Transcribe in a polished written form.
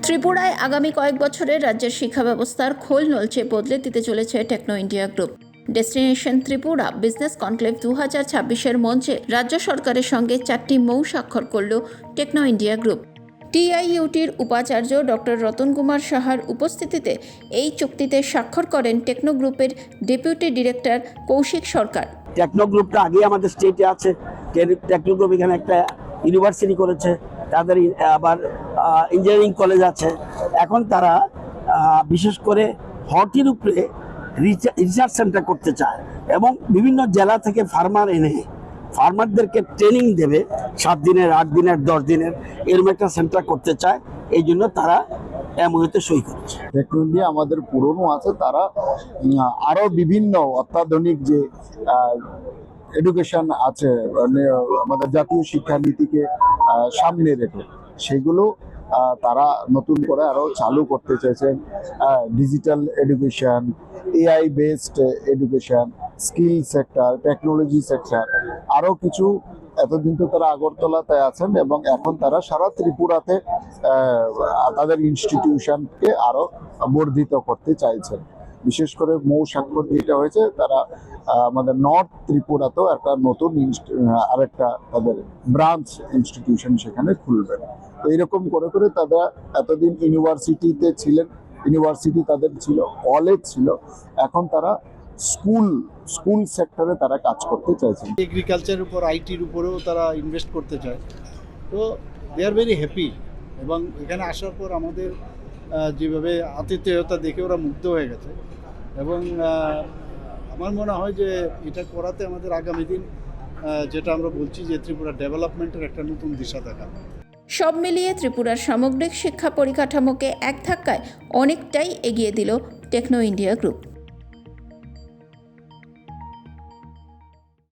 ত্রিপুরায় আগামী কয়েক বছরে রাজ্যের শিক্ষা ব্যবস্থার খোল নলচে বদলে দিতে চলেছে techno India group. Destination Tripura business conclave 2026-এর মঞ্চে রাজ্য সরকারের সঙ্গে 4টি মৌ স্বাক্ষর করল টেকনো ইন্ডিয়া গ্রুপ। টিআইইউটির উপাচার্য ডক্টর রতন কুমার সাহার উপস্থিতিতে এই চুক্তিতে স্বাক্ষর করেন টেকনো গ্রুপের ডেপুটি ডিরেক্টর কৌশিক সরকার। টেকনো গ্রুপটা আগে আমাদের স্টেটে আছে। টেকনো গ্রুপ এখানে একটা ইউনিভার্সিটি করেছে, তাদের আবার ইঞ্জিনিয়ারিং কলেজ আছে। এখন তারা বিশেষ করে হর্টির উপরে রিসার্চ সেন্টার করতে চায় এবং বিভিন্ন জেলা থেকে ফার্মার এনে ফার্মারদেরকে ট্রেনিং দেবে 7 দিনের, 8 দিনের, 10 দিনের, এরকম একটা সেন্টার করতে চায়। এই জন্য তারা এমওইউতে সই করেছে। টেকনো ইন্ডিয়া আমাদের পুরনো আছে, তারা আরো বিভিন্ন অত্যাধুনিক যে এডুকেশন আছে আমাদের জাতীয় শিক্ষানীতিকে সামনে রেখে সেগুলো তারা নতুন করে আরো চালু করতে চাইছেন। Digital education, AI based education, skill sector, technology sector, আরো কিছু। এতদিন তো তারা আগরতলাতে আছেন এবং এখন তারা সারা ত্রিপুরাতে তাদের ইনস্টিটিউশনকে আরো বর্ধিত করতে চাইছেন। বিশেষ করে মৌ স্বাক্ষর যেটা হয়েছে, তারা আমাদের নর্থ ত্রিপুরাতেও একটা নতুন আরেকটা তাদের ব্রাঞ্চ ইনস্টিটিউশন সেখানে খুলবেন। তো এইরকম করে করে তারা এতদিন ইউনিভার্সিটিতে ছিলেন, ইউনিভার্সিটি তাদের ছিল, কলেজ ছিল, এখন তারা স্কুল সেক্টরে তারা কাজ করতে চাইছেন। এগ্রিকালচারের উপর, আইটির উপরেও তারা ইনভেস্ট করতে চায়। তো দে আর ভেরি হ্যাপি এবং এখানে আসার পর আমাদের যেভাবে আতিথেয়তা দেখে ওরা মুগ্ধ হয়ে গেছে এবং আমার মনে হয় যে এটা করাতে আমাদের আগামী দিন যেটা আমরা বলছি যে ত্রিপুরা ডেভেলপমেন্টের একটা নতুন দিশা দেখাবে। সব মিলিয়ে ত্রিপুরার সামগ্রিক শিক্ষা পরিকাঠামোকে এক ধাক্কায় অনেকটাই এগিয়ে দিল টেকনো ইন্ডিয়া গ্রুপ।